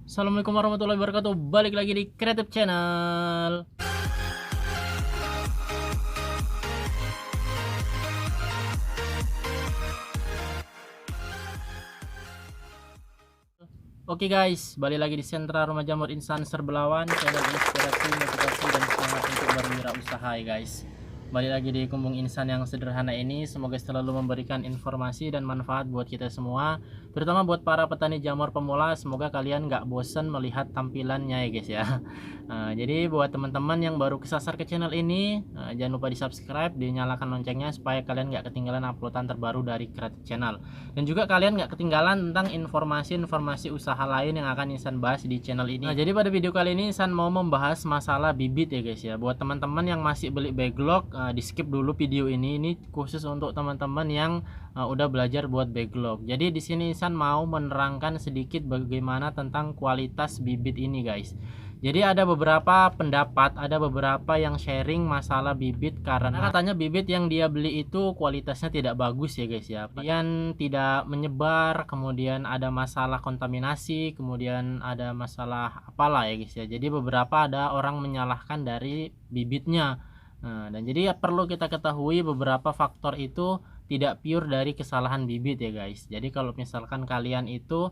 Assalamualaikum warahmatullahi wabarakatuh. Balik lagi di Creative Channel. Oke guys, balik lagi di Sentra Rumah Jamur Insan Serbelawan, channel inspirasi, motivasi dan semangat untuk berwirausaha ya guys. Balik lagi di Kumbung Insan yang sederhana ini, semoga selalu memberikan informasi dan manfaat buat kita semua, terutama buat para petani jamur pemula. Semoga kalian nggak bosen melihat tampilannya ya guys ya. Jadi buat teman-teman yang baru kesasar ke channel ini, jangan lupa di subscribe, dinyalakan loncengnya supaya kalian nggak ketinggalan uploadan terbaru dari Creative Channel. Dan juga kalian nggak ketinggalan tentang informasi-informasi usaha lain yang akan Insan bahas di channel ini. Nah, jadi pada video kali ini Insan mau membahas masalah bibit ya guys ya. Buat teman-teman yang masih beli backlog, di skip dulu video ini. Ini khusus untuk teman-teman yang udah belajar buat backlog. Jadi di sini Insan mau menerangkan sedikit bagaimana tentang kualitas bibit ini guys. Jadi ada beberapa pendapat, ada beberapa yang sharing masalah bibit karena katanya bibit yang dia beli itu kualitasnya tidak bagus ya guys ya. Kemudian tidak menyebar, kemudian ada masalah kontaminasi, kemudian ada masalah apalah ya guys ya. Jadi beberapa ada orang menyalahkan dari bibitnya. Nah, dan jadi ya perlu kita ketahui beberapa faktor itu tidak pure dari kesalahan bibit ya guys. Jadi kalau misalkan kalian itu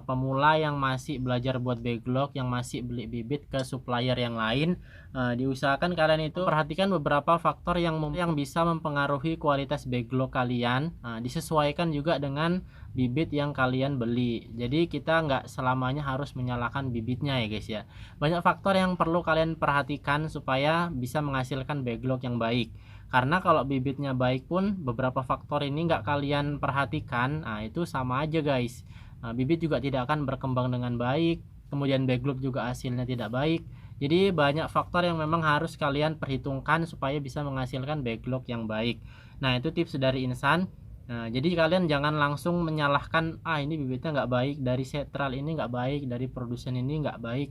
pemula yang masih belajar buat backlog, yang masih beli bibit ke supplier yang lain, diusahakan kalian itu perhatikan beberapa faktor yang bisa mempengaruhi kualitas backlog kalian. Disesuaikan juga dengan bibit yang kalian beli. Jadi kita nggak selamanya harus menyalahkan bibitnya ya guys ya. Banyak faktor yang perlu kalian perhatikan supaya bisa menghasilkan backlog yang baik. Karena kalau bibitnya baik pun beberapa faktor ini nggak kalian perhatikan, itu sama aja guys. Bibit juga tidak akan berkembang dengan baik, kemudian backlog juga hasilnya tidak baik. Jadi banyak faktor yang memang harus kalian perhitungkan supaya bisa menghasilkan backlog yang baik. Nah, itu tips dari Insan. Nah, jadi kalian jangan langsung menyalahkan, ini bibitnya nggak baik, dari setral ini nggak baik, dari produsen ini nggak baik.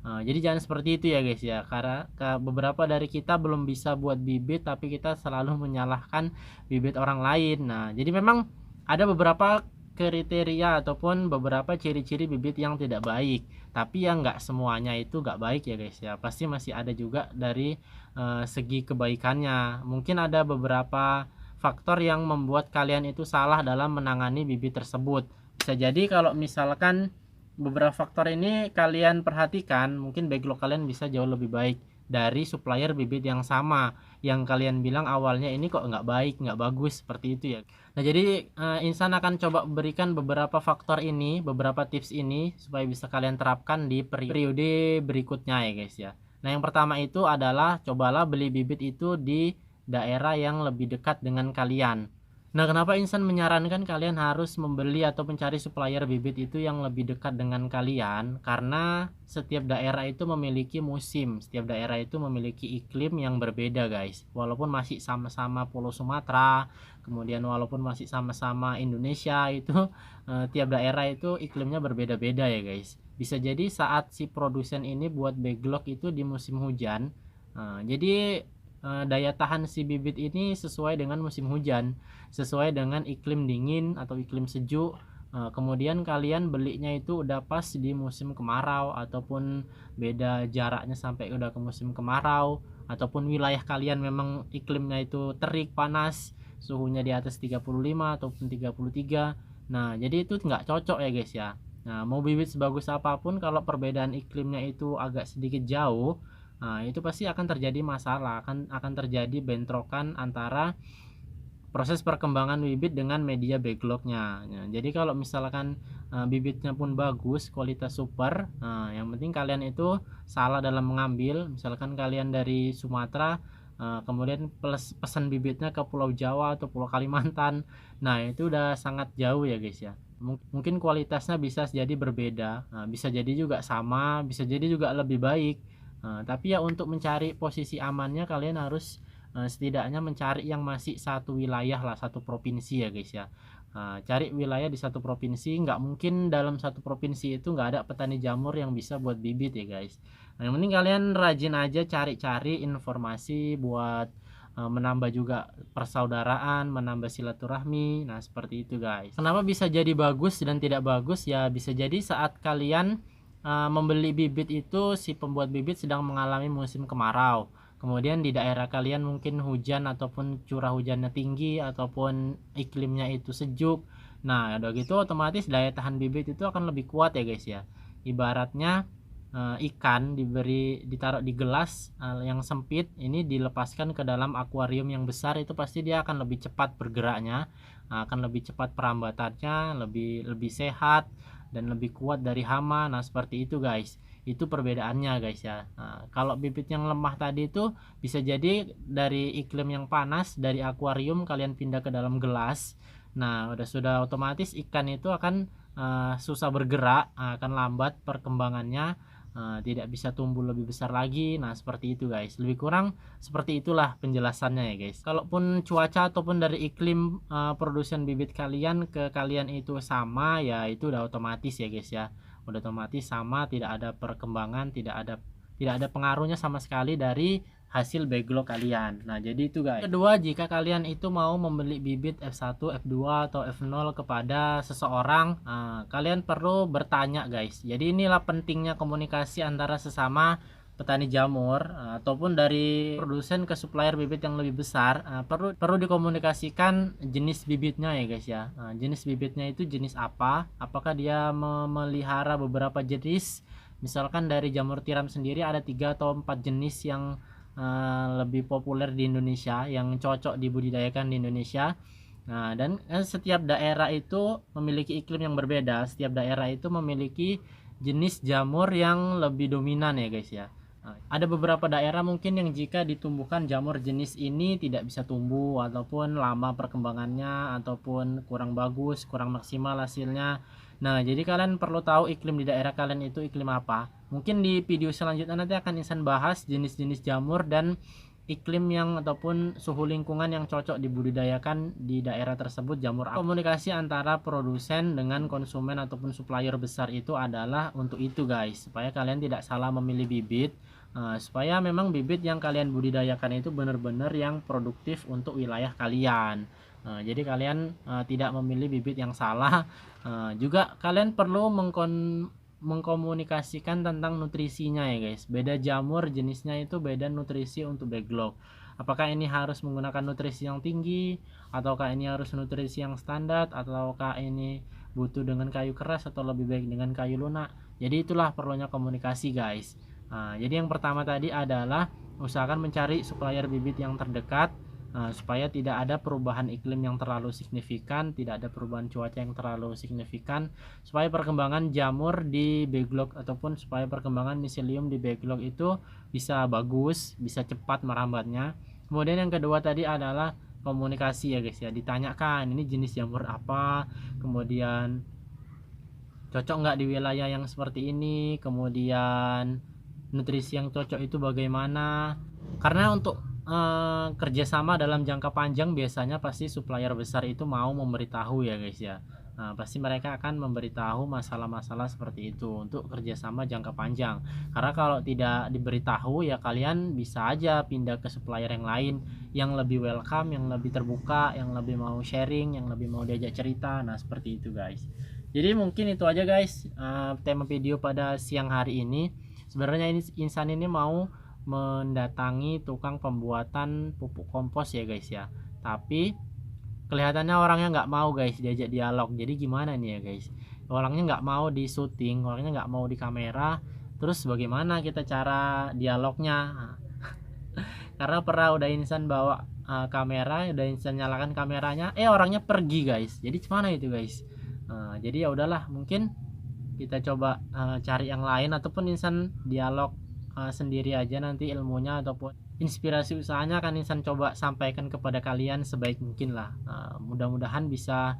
Jadi jangan seperti itu ya guys ya, karena beberapa dari kita belum bisa buat bibit tapi kita selalu menyalahkan bibit orang lain. Nah, jadi memang ada beberapa kriteria ataupun beberapa ciri-ciri bibit yang tidak baik, tapi yang nggak semuanya itu nggak baik ya guys ya. Pasti masih ada juga dari segi kebaikannya. Mungkin ada beberapa faktor yang membuat kalian itu salah dalam menangani bibit tersebut. Bisa jadi kalau misalkan beberapa faktor ini kalian perhatikan, mungkin backlog kalian bisa jauh lebih baik dari supplier bibit yang sama, yang kalian bilang awalnya ini kok nggak baik, nggak bagus, seperti itu ya. Nah, jadi Insan akan coba berikan beberapa faktor ini, beberapa tips ini supaya bisa kalian terapkan di periode berikutnya ya guys ya. Nah, yang pertama itu adalah cobalah beli bibit itu di daerah yang lebih dekat dengan kalian. Nah, kenapa Insan menyarankan kalian harus membeli atau mencari supplier bibit itu yang lebih dekat dengan kalian? Karena setiap daerah itu memiliki musim, setiap daerah itu memiliki iklim yang berbeda guys. Walaupun masih sama-sama Pulau Sumatera, kemudian walaupun masih sama-sama Indonesia itu, tiap daerah itu iklimnya berbeda-beda ya guys. Bisa jadi saat si produsen ini buat backlog itu di musim hujan, jadi daya tahan si bibit ini sesuai dengan musim hujan, sesuai dengan iklim dingin atau iklim sejuk. Kemudian kalian belinya itu udah pas di musim kemarau ataupun beda jaraknya sampai udah ke musim kemarau, ataupun wilayah kalian memang iklimnya itu terik panas, suhunya di atas 35 ataupun 33. Nah, jadi itu nggak cocok ya guys ya. Nah, mau bibit sebagus apapun kalau perbedaan iklimnya itu agak sedikit jauh, itu pasti akan terjadi masalah, akan terjadi bentrokan antara proses perkembangan bibit dengan media backlognya. Nah, jadi kalau misalkan bibitnya pun bagus, kualitas super, yang penting kalian itu salah dalam mengambil. Misalkan kalian dari Sumatera, kemudian pesan bibitnya ke Pulau Jawa atau Pulau Kalimantan, nah itu udah sangat jauh ya guys ya. Mungkin kualitasnya bisa jadi berbeda, bisa jadi juga sama, bisa jadi juga lebih baik. Tapi ya untuk mencari posisi amannya kalian harus setidaknya mencari yang masih satu wilayah lah, satu provinsi ya guys ya. Cari wilayah di satu provinsi, nggak mungkin dalam satu provinsi itu nggak ada petani jamur yang bisa buat bibit ya guys. Nah, yang penting kalian rajin aja cari-cari informasi buat menambah juga persaudaraan, menambah silaturahmi. Nah, seperti itu guys. Kenapa bisa jadi bagus dan tidak bagus? Ya bisa jadi saat kalian membeli bibit itu si pembuat bibit sedang mengalami musim kemarau. Kemudian di daerah kalian mungkin hujan ataupun curah hujannya tinggi ataupun iklimnya itu sejuk. Nah, udah gitu otomatis daya tahan bibit itu akan lebih kuat ya guys ya. Ibaratnya ikan ditaruh di gelas yang sempit, ini dilepaskan ke dalam akuarium yang besar, itu pasti dia akan lebih cepat bergeraknya, akan lebih cepat perambatannya, lebih sehat dan lebih kuat dari hama. Nah, seperti itu guys. Itu perbedaannya guys ya. Nah, kalau bibit yang lemah tadi itu bisa jadi dari iklim yang panas, dari akuarium kalian pindah ke dalam gelas. Nah, sudah otomatis ikan itu akan susah bergerak, akan lambat perkembangannya, tidak bisa tumbuh lebih besar lagi. Nah, seperti itu guys. Lebih kurang seperti itulah penjelasannya ya guys. Kalaupun cuaca ataupun dari iklim produsen bibit kalian ke kalian itu sama, ya itu udah otomatis ya guys ya. Udah otomatis sama, tidak ada perkembangan, tidak ada pengaruhnya sama sekali dari hasil backlog kalian. Nah, jadi itu guys. Kedua, jika kalian itu mau membeli bibit F1, F2 atau F0 kepada seseorang, kalian perlu bertanya guys. Jadi inilah pentingnya komunikasi antara sesama petani jamur ataupun dari produsen ke supplier bibit yang lebih besar. Perlu dikomunikasikan jenis bibitnya ya guys ya. Jenis bibitnya itu jenis apa, apakah dia memelihara beberapa jenis. Misalkan dari jamur tiram sendiri ada 3 atau 4 jenis yang lebih populer di Indonesia, yang cocok dibudidayakan di Indonesia. Nah, dan setiap daerah itu memiliki iklim yang berbeda. Setiap daerah itu memiliki jenis jamur yang lebih dominan ya guys ya. Ada beberapa daerah mungkin yang jika ditumbuhkan jamur jenis ini tidak bisa tumbuh, ataupun lama perkembangannya, ataupun kurang bagus, kurang maksimal hasilnya. Nah, jadi kalian perlu tahu iklim di daerah kalian itu iklim apa. Mungkin di video selanjutnya nanti akan Insan bahas jenis-jenis jamur dan iklim yang ataupun suhu lingkungan yang cocok dibudidayakan di daerah tersebut jamur apa. Komunikasi antara produsen dengan konsumen ataupun supplier besar itu adalah untuk itu guys, supaya kalian tidak salah memilih bibit, supaya memang bibit yang kalian budidayakan itu benar-benar yang produktif untuk wilayah kalian. Jadi kalian tidak memilih bibit yang salah. Juga kalian perlu mengkomunikasikan tentang nutrisinya ya guys. Beda jamur jenisnya itu beda nutrisi untuk backlog. Apakah ini harus menggunakan nutrisi yang tinggi, ataukah ini harus nutrisi yang standar, ataukah ini butuh dengan kayu keras atau lebih baik dengan kayu lunak. Jadi itulah perlunya komunikasi guys. Jadi yang pertama tadi adalah usahakan mencari supplier bibit yang terdekat, supaya tidak ada perubahan iklim yang terlalu signifikan, tidak ada perubahan cuaca yang terlalu signifikan, supaya perkembangan jamur di backlog ataupun supaya perkembangan miselium di backlog itu bisa bagus, bisa cepat merambatnya. Kemudian yang kedua tadi adalah komunikasi ya guys ya. Ditanyakan ini jenis jamur apa, kemudian cocok nggak di wilayah yang seperti ini, kemudian nutrisi yang cocok itu bagaimana. Karena untuk kerjasama dalam jangka panjang biasanya pasti supplier besar itu mau memberitahu ya guys ya. Pasti mereka akan memberitahu masalah-masalah seperti itu untuk kerjasama jangka panjang. Karena kalau tidak diberitahu ya kalian bisa aja pindah ke supplier yang lain yang lebih welcome, yang lebih terbuka, yang lebih mau sharing, yang lebih mau diajak cerita. Nah, seperti itu guys. Jadi mungkin itu aja guys tema video pada siang hari ini. Sebenarnya Insan ini mau mendatangi tukang pembuatan pupuk kompos ya guys ya, tapi kelihatannya orangnya nggak mau guys diajak dialog. Jadi gimana nih ya guys, orangnya nggak mau di syuting, orangnya nggak mau di kamera, terus bagaimana kita cara dialognya? Karena pernah udah Insan bawa kamera, udah Insan nyalakan kameranya, orangnya pergi guys. Jadi gimana itu guys? Jadi ya udahlah, mungkin kita coba cari yang lain, ataupun Insan dialog sendiri aja nanti ilmunya ataupun inspirasi usahanya akan Insan coba sampaikan kepada kalian sebaik mungkin lah. Mudah-mudahan bisa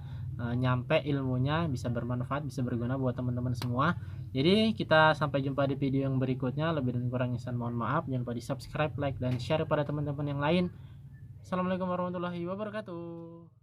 nyampe ilmunya, bisa bermanfaat, bisa berguna buat teman-teman semua. Jadi kita sampai jumpa di video yang berikutnya. Lebih dan kurang Insan mohon maaf. Jangan lupa di subscribe, like, dan share pada teman-teman yang lain. Assalamualaikum warahmatullahi wabarakatuh.